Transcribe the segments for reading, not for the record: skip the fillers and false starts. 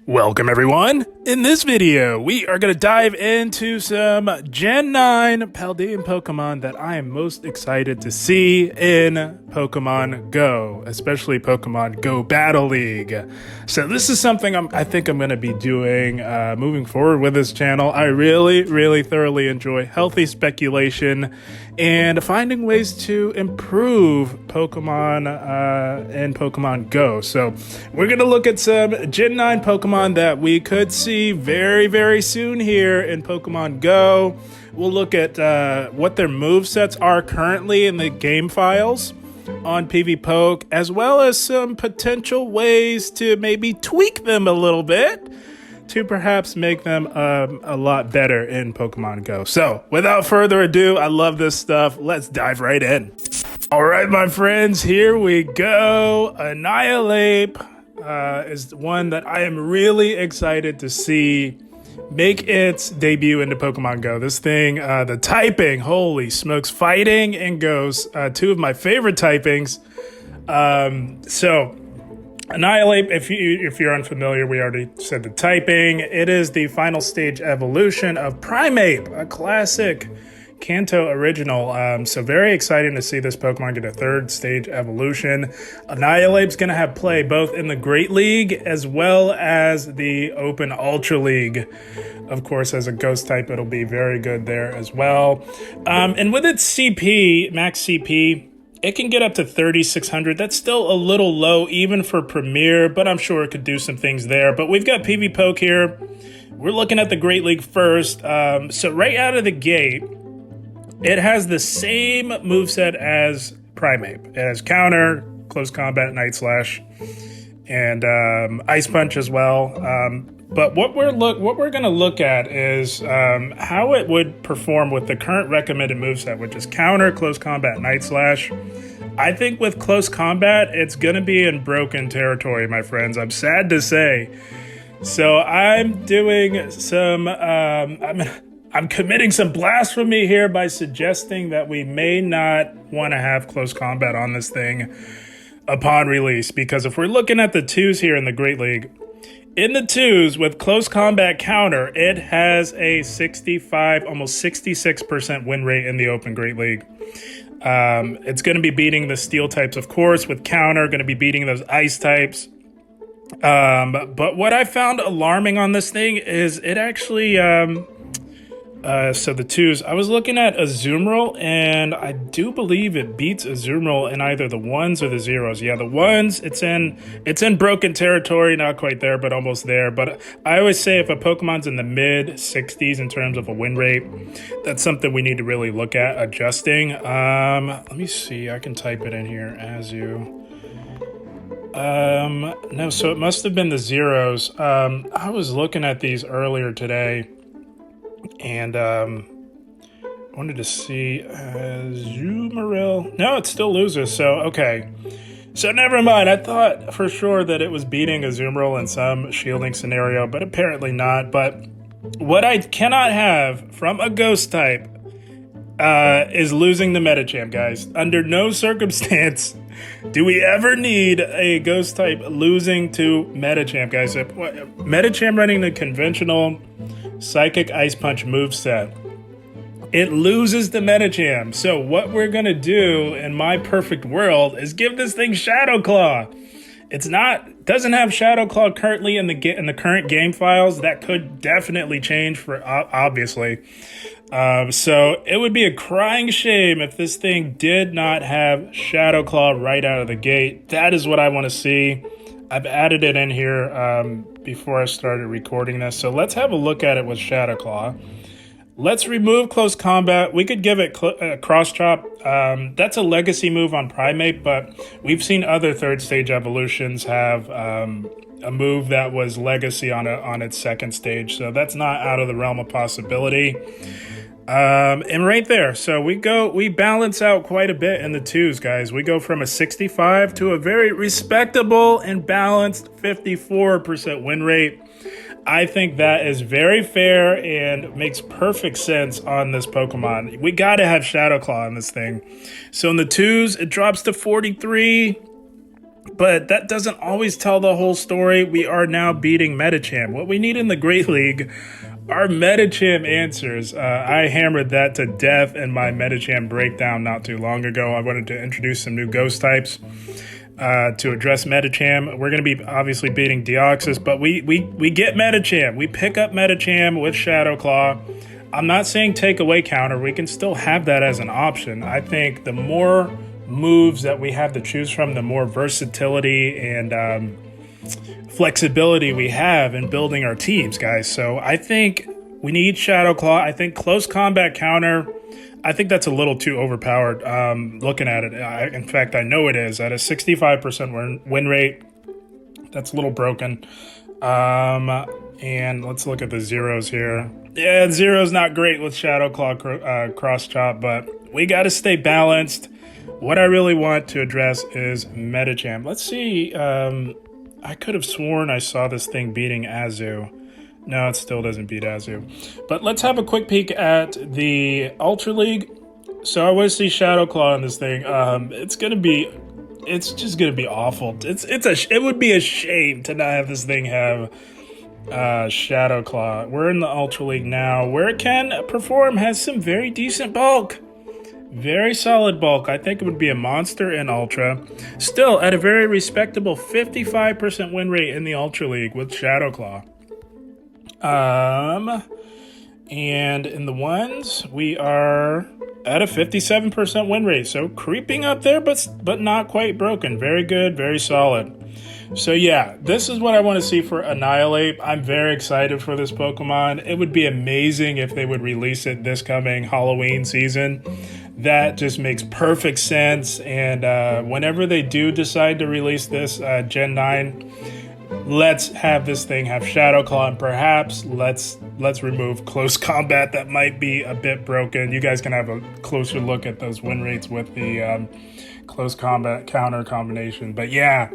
Welcome everyone! In this video, we are going to dive into some Gen 9 Paldean Pokemon that I am most excited to see in Pokemon Go, especially Pokemon Go Battle League. So this is something I think I'm going to be doing moving forward with this channel. I really thoroughly enjoy healthy speculation and finding ways to improve Pokemon in Pokemon Go. So we're going to look at some Gen 9 Pokemon that we could see very soon here in Pokemon Go. We'll look at what their movesets are currently in the game files on PvPoke, as well as some potential ways to maybe tweak them a little bit to perhaps make them a lot better in Pokemon Go. So without further ado, I love this stuff. Let's dive right in. All right, my friends, here we go. Annihilate is one that I am really excited to see make its debut into Pokemon Go. This thing, the typing, holy smokes, fighting and ghosts, two of my favorite typings. So Annihilate, if you're unfamiliar, we already said the typing. It is the final stage evolution of Primeape, a classic Kanto original. So very exciting to see this Pokemon get a third stage evolution. Annihilate's going to have play both in the Great League as well as the Open Ultra League. Of course, as a ghost type, it'll be very good there as well. And with its CP, max CP, it can get up to 3,600. That's still a little low even for Premier, but I'm sure it could do some things there. But we've got PvPoke here. We're looking at the Great League first. So right out of the gate, it has the same moveset as Primeape. It has Counter, Close Combat, Night Slash, and Ice Punch as well. But what we're going to look at is how it would perform with the current recommended moveset, which is Counter, Close Combat, Night Slash. I think with Close Combat, it's going to be in broken territory, my friends. I'm sad to say. So I'm doing some... I'm committing some blasphemy here by suggesting that we may not want to have close combat on this thing upon release, because if we're looking at the twos here in the Great League, in the twos with close combat Counter, it has a 65, almost 66% win rate in the Open Great League. It's going to be beating the Steel types, of course, with Counter, going to be beating those Ice types. But what I found alarming on this thing is it actually... so the twos, I was looking at Azumarill, and I do believe it beats Azumarill in either the ones or the zeros. Yeah, the ones, it's in broken territory, not quite there, but almost there. But I always say if a Pokemon's in the mid 60s in terms of a win rate, that's something we need to really look at adjusting. Let me see, I can type it in here as you. No, so it must have been the zeros. I was looking at these earlier today, and wanted to see Azumarill. No, it still loses, so okay. So never mind. I thought for sure that it was beating Azumarill in some shielding scenario, but apparently not. But what I cannot have from a ghost type is losing the Medicham, guys. Under no circumstance do we ever need a ghost type losing to Medicham, guys. Medicham running the conventional Psychic Ice Punch moveset, it loses the Medicham. So what we're gonna do in my perfect world is give this thing Shadow Claw. Doesn't have Shadow Claw currently in the current game files. That could definitely change for obviously. So it would be a crying shame if this thing did not have Shadow Claw right out of the gate. That is what I want to see. I've added it in here before I started recording this. So let's have a look at it with Shadow Claw. Let's remove Close Combat. We could give it Cross Chop. That's a legacy move on Primeape, but we've seen other third stage evolutions have a move that was legacy on its second stage. So that's not out of the realm of possibility. And right there, so we balance out quite a bit in the twos, guys. We go from a 65 to a very respectable and balanced 54% win rate. I think that is very fair and makes perfect sense on this Pokemon. We got to have Shadow Claw on this thing. So in the twos, it drops to 43. But that doesn't always tell the whole story. We are now beating Metacham. What we need in the Great League are Metacham answers. I hammered that to death in my Metacham breakdown not too long ago. I wanted to introduce some new ghost types to address Metacham. We're going to be obviously beating Deoxys, but we get Metacham. We pick up Metacham with Shadow Claw. I'm not saying take away counter. We can still have that as an option. I think the more moves that we have to choose from, the more versatility and flexibility we have in building our teams, guys. So I think we need Shadow Claw. I think close combat counter, I think that's a little too overpowered looking at it. In fact, I know it is. At a 65% win rate, that's a little broken. And let's look at the zeros here. Yeah, zero's not great with Shadow Claw cross chop, but we got to stay balanced. What I really want to address is Metacham. Let's see. I could have sworn I saw this thing beating Azu. No, it still doesn't beat Azu. But let's have a quick peek at the Ultra League. So I want to see Shadow Claw in this thing. It's just gonna be awful. It would be a shame to not have this thing have Shadow Claw. We're in the Ultra League now, where it can perform, has some very decent bulk. Very solid bulk. I think it would be a monster in Ultra. Still, at a very respectable 55% win rate in the Ultra League with Shadow Claw. And in the ones, we are at a 57% win rate. So creeping up there, but not quite broken. Very good, very solid. So yeah, this is what I want to see for Annihilate. I'm very excited for this Pokemon. It would be amazing if they would release it this coming Halloween season. That just makes perfect sense. And whenever they do decide to release this Gen 9, let's have this thing have Shadow Claw, and perhaps let's remove close combat. That might be a bit broken. You guys can have a closer look at those win rates with the close combat counter combination. But yeah,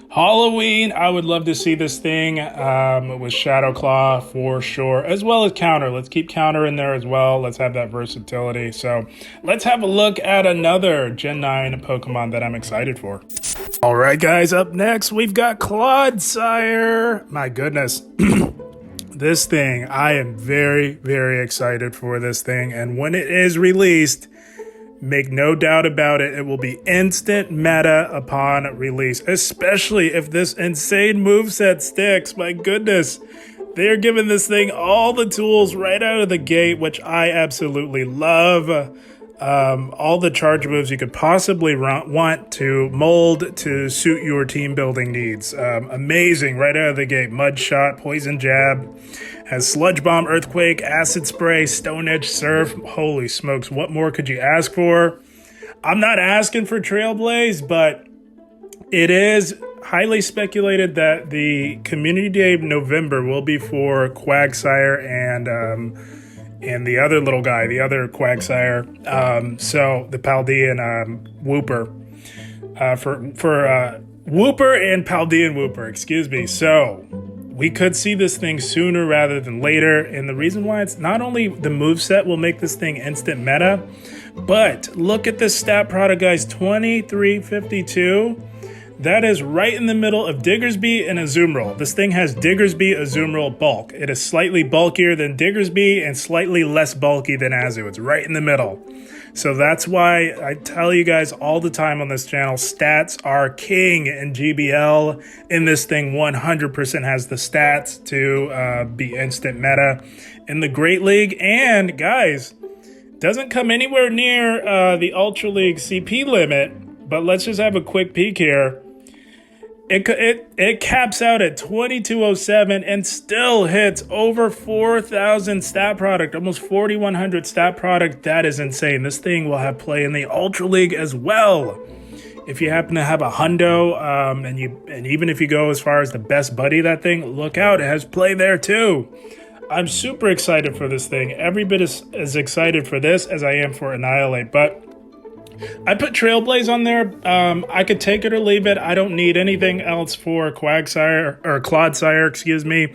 Halloween, I would love to see this thing with Shadow Claw for sure, as well as counter. Let's keep counter in there as well. Let's have that versatility. So let's have a look at another Gen 9 Pokemon that I'm excited for. All right, guys, up next, we've got Clodsire. My goodness. This thing, I am very, very excited for this thing. And when it is released, make no doubt about it, it will be instant meta upon release, especially if this insane moveset sticks. My goodness, they're giving this thing all the tools right out of the gate, which I absolutely love. All the charge moves you could possibly want to mold to suit your team building needs. Amazing right out of the gate. Mud Shot, Poison Jab, has Sludge Bomb, Earthquake, Acid Spray, Stone Edge, Surf. Holy smokes, what more could you ask for? I'm not asking for Trailblaze, but it is highly speculated that the Community Day of November will be for Quagsire and the other little guy, the other Quagsire, so the Paldean Wooper, for Wooper and Paldean Wooper, excuse me. So we could see this thing sooner rather than later, and the reason why, it's not only the moveset will make this thing instant meta, but look at this stat product, guys, 2352. That is right in the middle of Diggersby and Azumarill. This thing has Diggersby, Azumarill bulk. It is slightly bulkier than Diggersby and slightly less bulky than Azu. It's right in the middle. So that's why I tell you guys all the time on this channel, stats are king in GBL. And this thing 100% has the stats to be instant meta in the Great League. And guys, doesn't come anywhere near the Ultra League CP limit. But let's just have a quick peek here. It caps out at 2207 and still hits over 4,000 stat product, almost 4,100 stat product. That is insane. This thing will have play in the Ultra League as well. If you happen to have a hundo, and even if you go as far as the best buddy of that thing, look out, it has play there too. I'm super excited for this thing. Every bit as excited for this as I am for Annihilate, but I put Trailblaze on there. I could take it or leave it. I don't need anything else for Quagsire or Clodsire, excuse me.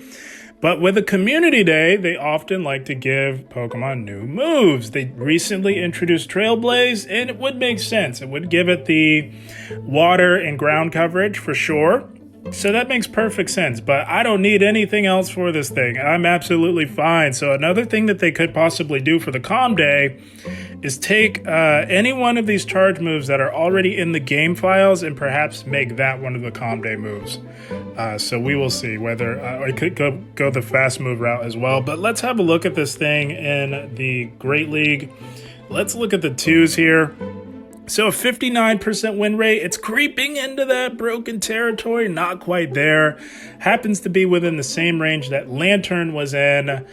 But with a community day, they often like to give Pokemon new moves. They recently introduced Trailblaze, and it would make sense. It would give it the water and ground coverage for sure. So that makes perfect sense, but I don't need anything else for this thing. I'm absolutely fine. So another thing that they could possibly do for the Calm Day is take any one of these charge moves that are already in the game files and perhaps make that one of the Calm Day moves. So we will see whether I could go the fast move route as well. But let's have a look at this thing in the Great League. Let's look at the twos here. So a 59% win rate, it's creeping into that broken territory, not quite there. Happens to be within the same range that Lantern was in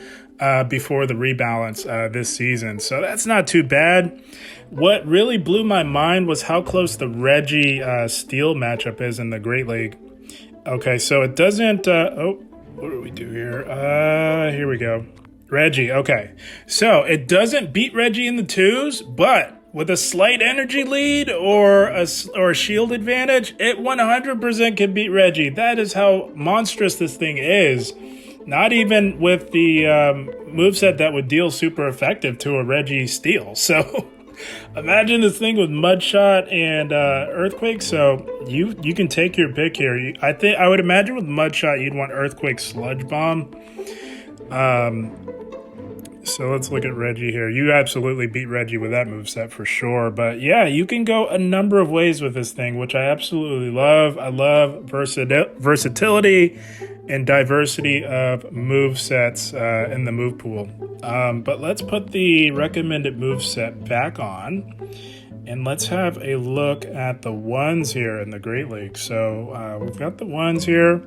before the rebalance this season. So that's not too bad. What really blew my mind was how close the Reggie Steel matchup is in the Great League. Okay, so it doesn't, what do we do here? Here we go. Reggie, okay. So it doesn't beat Reggie in the twos, but with a slight energy lead or a shield advantage, it 100% can beat Reggie. That is how monstrous this thing is. Not even with the moveset that would deal super effective to a Reggie Steel. So imagine this thing with Mud Shot and Earthquake. So you can take your pick here. I would imagine with Mud Shot you'd want Earthquake Sludge Bomb. So let's look at Reggie here. You absolutely beat Reggie with that moveset for sure. But yeah, you can go a number of ways with this thing, which I absolutely love. I love versatility and diversity of movesets in the move pool. But let's put the recommended moveset back on. And let's have a look at the ones here in the Great League. So we've got the ones here.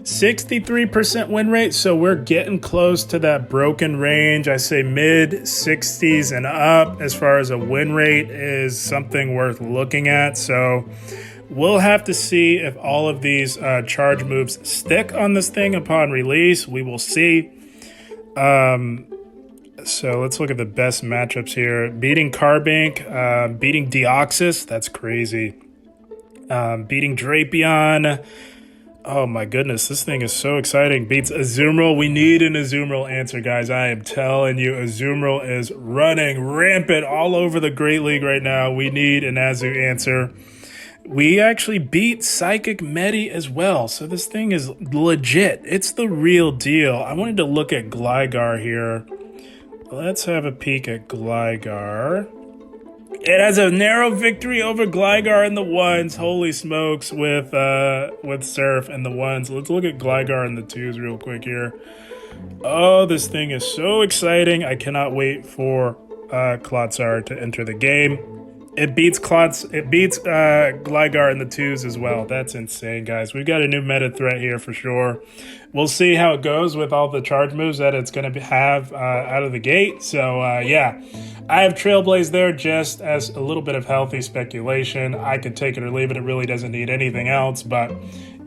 63% win rate, so we're getting close to that broken range. I say mid 60s and up as far as a win rate is something worth looking at. So we'll have to see if all of these charge moves stick on this thing upon release. We will see. So let's look at the best matchups here. Beating Carbink, beating Deoxys, that's crazy. Beating Drapion. Oh my goodness, this thing is so exciting. Beats Azumarill. We need an Azumarill answer, guys. I am telling you, Azumarill is running rampant all over the Great League right now. We need an Azu answer. We actually beat Psychic Medi as well, so this thing is legit. It's the real deal. I wanted to look at Gligar here. Let's have a peek at Gligar. It has a narrow victory over Gligar in the ones. Holy smokes, with Surf and the ones. Let's look at Gligar in the twos real quick here. Oh, this thing is so exciting. I cannot wait for Clodsire to enter the game. It beats Gligar in the twos as well. That's insane, guys. We've got a new meta threat here for sure. We'll see how it goes with all the charge moves that it's going to have out of the gate. So, yeah, I have Trailblaze there just as a little bit of healthy speculation. I could take it or leave it. It really doesn't need anything else, but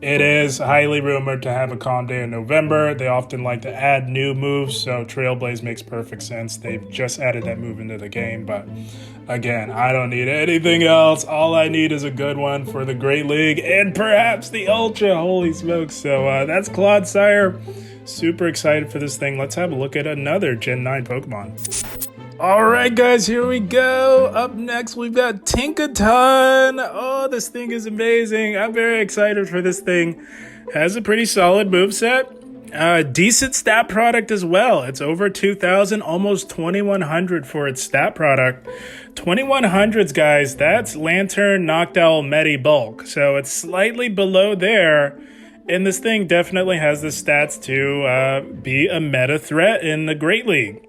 it is highly rumored to have a Calm Day in November. They often like to add new moves, so Trailblaze makes perfect sense. They've just added that move into the game, but again, I don't need anything else. All I need is a good one for the Great League and perhaps the Ultra. Holy smokes. So that's Clodsire. Super excited for this thing. Let's have a look at another Gen 9 Pokemon. All right, guys, here we go. Up next, we've got Tinkaton. Oh, this thing is amazing. I'm very excited for this thing. Has a pretty solid moveset. Decent stat product as well. It's over 2,000, almost 2,100 for its stat product. 2,100s, guys, that's Lantern, Noctowl, Medi, Bulk. So it's slightly below there. And this thing definitely has the stats to be a meta threat in the Great League.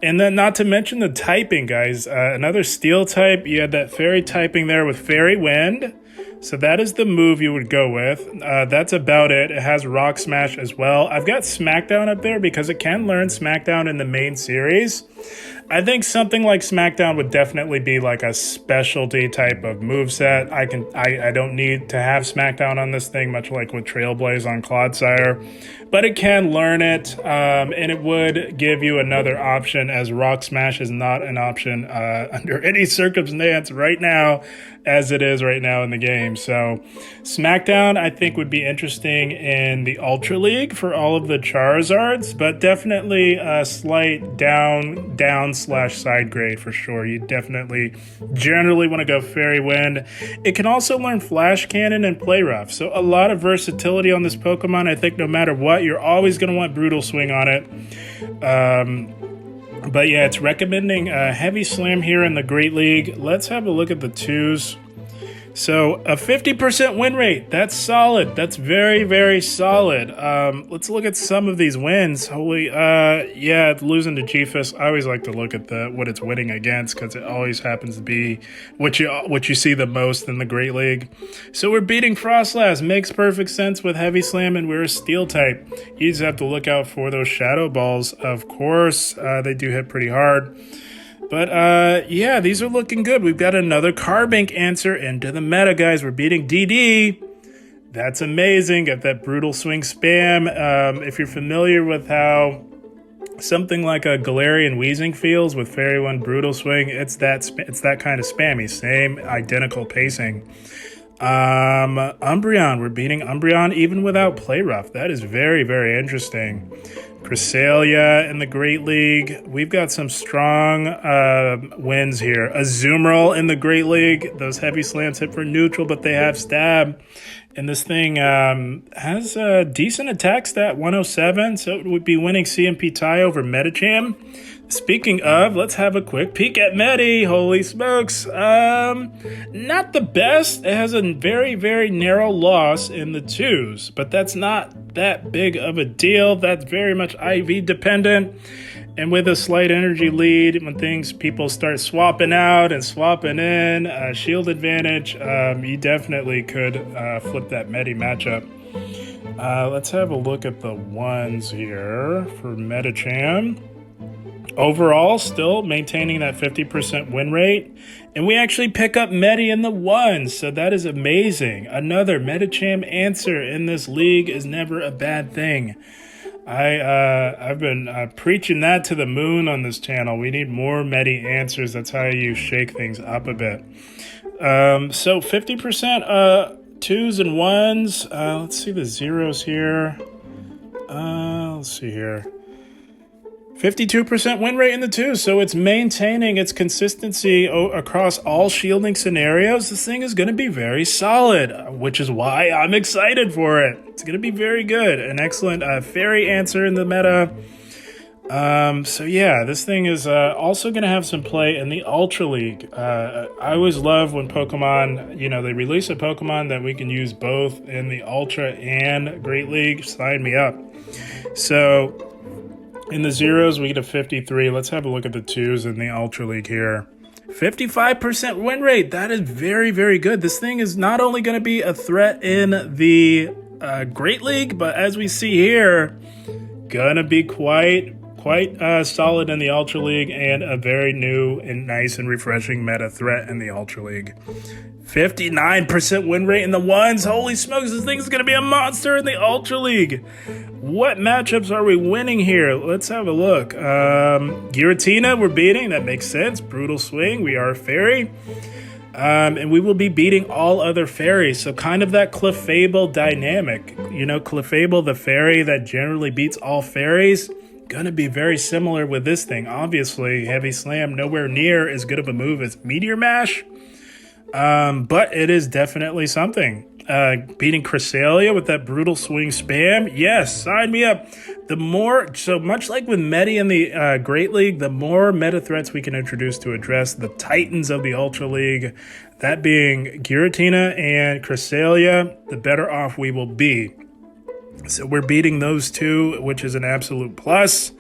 And then not to mention the typing, guys. Another steel type. You had that fairy typing there with Fairy Wind. So that is the move you would go with. That's about it. It has Rock Smash as well. I've got Smackdown up there because it can learn Smackdown in the main series. I think something like Smackdown would definitely be like a specialty type of moveset. I don't need to have Smackdown on this thing, much like with Trailblaze on Clodsire. But it can learn it, and it would give you another option, as Rock Smash is not an option under any circumstance right now, as it is right now in the game. game. So SmackDown, I think, would be interesting in the Ultra League for all of the Charizards, but definitely a slight down/side grade for sure. You definitely generally want to go Fairy Wind. It can also learn Flash Cannon and Play Rough, so a lot of versatility on this Pokemon. I think no matter what, you're always going to want Brutal Swing on it. But yeah, it's recommending a Heavy Slam here in the Great League. Let's have a look at the twos. So a 50% win rate, that's solid. That's very, very solid. Let's look at some of these wins. Yeah, losing to G-Fist. I always like to look at what it's winning against because it always happens to be what you see the most in the Great League. So we're beating Frostlass. Makes perfect sense with Heavy Slam, and we're a Steel type. You just have to look out for those Shadow Balls. Of course, they do hit pretty hard. But, yeah, these are looking good. We've got another Carbink answer into the meta, guys. We're beating DD. That's amazing. Got that Brutal Swing spam. If you're familiar with how something like a Galarian Weezing feels with Fairy Wind Brutal Swing, it's that kind of spammy. Same identical pacing. Umbreon. We're beating Umbreon even without Play Rough. That is very, very interesting. Cresselia in the Great League. We've got some strong wins here. Azumarill in the Great League. Those Heavy Slams hit for neutral, but they have Stab. And this thing has a decent attack stat, 107, so it would be winning CMP tie over Medicham. Speaking of, let's have a quick peek at Medi. Holy smokes. Not the best. It has a very, very narrow loss in the twos, but that's not that big of a deal. That's very much IV dependent. And with a slight energy lead, when people start swapping out and swapping in, shield advantage, you definitely could flip that Medi matchup. Let's have a look at the ones here for Medicham. Overall, still maintaining that 50% win rate. And we actually pick up Medi in the ones, so that is amazing. Another Medicham answer in this league is never a bad thing. I've been preaching that to the moon on this channel. We need more Medi answers. That's how you shake things up a bit. So 50% twos and ones. Let's see the zeros here. Let's see here. 52% win rate in the twos, so it's maintaining its consistency across all shielding scenarios. This thing is going to be very solid, which is why I'm excited for it. It's going to be very good. An excellent fairy answer in the meta. So yeah, this thing is also going to have some play in the Ultra League. I always love when Pokemon, they release a Pokemon that we can use both in the Ultra and Great League. Sign me up. So in the zeros, we get a 53. Let's have a look at the twos in the Ultra League here. 55% win rate. That is very, very good. This thing is not only going to be a threat in the Great League, but as we see here, going to be quite solid in the Ultra League and a very new and nice and refreshing meta threat in the Ultra League. 59% win rate in the ones. Holy smokes, this thing is going to be a monster in the Ultra League. What matchups are we winning here? Let's have a look. Giratina, we're beating. That makes sense. Brutal Swing, we are a fairy. And we will be beating all other fairies. So kind of that Clefable dynamic. Clefable, the fairy that generally beats all fairies. Gonna be very similar with this thing. Obviously, Heavy Slam nowhere near as good of a move as Meteor Mash. But it is definitely something. Beating Cresselia with that Brutal Swing spam. Yes, sign me up. So much like with Medi in the Great League, the more meta threats we can introduce to address the titans of the Ultra League, that being Giratina and Cresselia, the better off we will be. So we're beating those two, which is an absolute plus.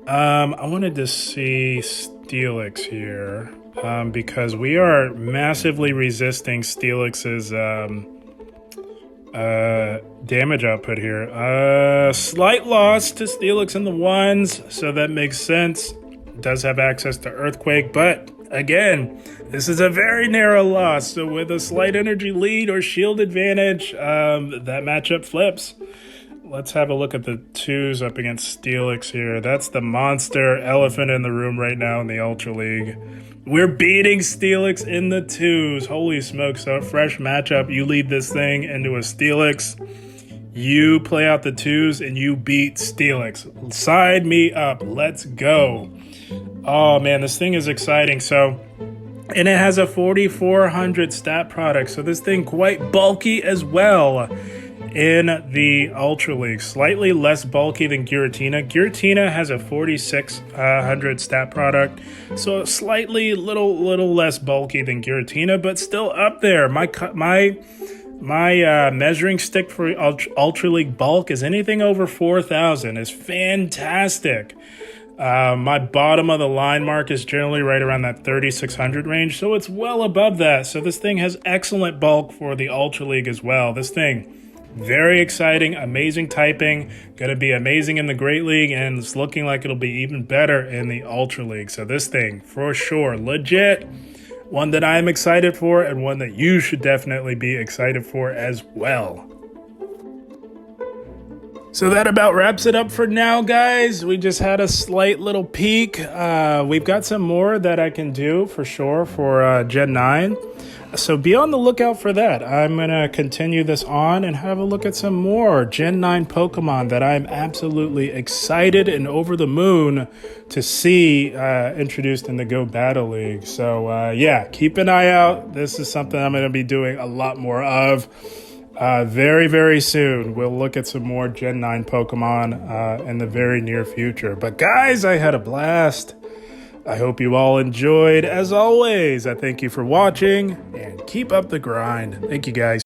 I wanted to see Steelix here. Because we are massively resisting Steelix's damage output here. Slight loss to Steelix in the ones, so that makes sense. Does have access to Earthquake, but again, this is a very narrow loss, so with a slight energy lead or shield advantage, that matchup flips. let's have a look at the 2s up against Steelix here. That's the monster elephant in the room right now in the Ultra League. We're beating Steelix in the 2s. Holy smokes, so a fresh matchup. You lead this thing into a Steelix. You play out the 2s and you beat Steelix. Side me up. Let's go. Oh man, this thing is exciting. And it has a 4,400 stat product. So this thing quite bulky as well in the Ultra League. Slightly less bulky than Giratina. Giratina has a 4,600 stat product. So slightly little less bulky than Giratina, but still up there. My measuring stick for Ultra League bulk is anything over 4,000. Is fantastic. My bottom of the line mark is generally right around that 3,600 range, so it's well above that. So this thing has excellent bulk for the Ultra League as well. This thing, very exciting, amazing typing, going to be amazing in the Great League, and it's looking like it'll be even better in the Ultra League. So this thing, for sure, legit, one that I'm excited for and one that you should definitely be excited for as well. So that about wraps it up for now, guys. We just had a slight little peek. We've got some more that I can do for sure for Gen 9. So be on the lookout for that. I'm going to continue this on and have a look at some more Gen 9 Pokemon that I'm absolutely excited and over the moon to see introduced in the Go Battle League. So yeah, keep an eye out. This is something I'm going to be doing a lot more of. Very, very soon, we'll look at some more Gen 9 Pokemon in the very near future. But guys, I had a blast. I hope you all enjoyed. As always, I thank you for watching and keep up the grind. Thank you, guys.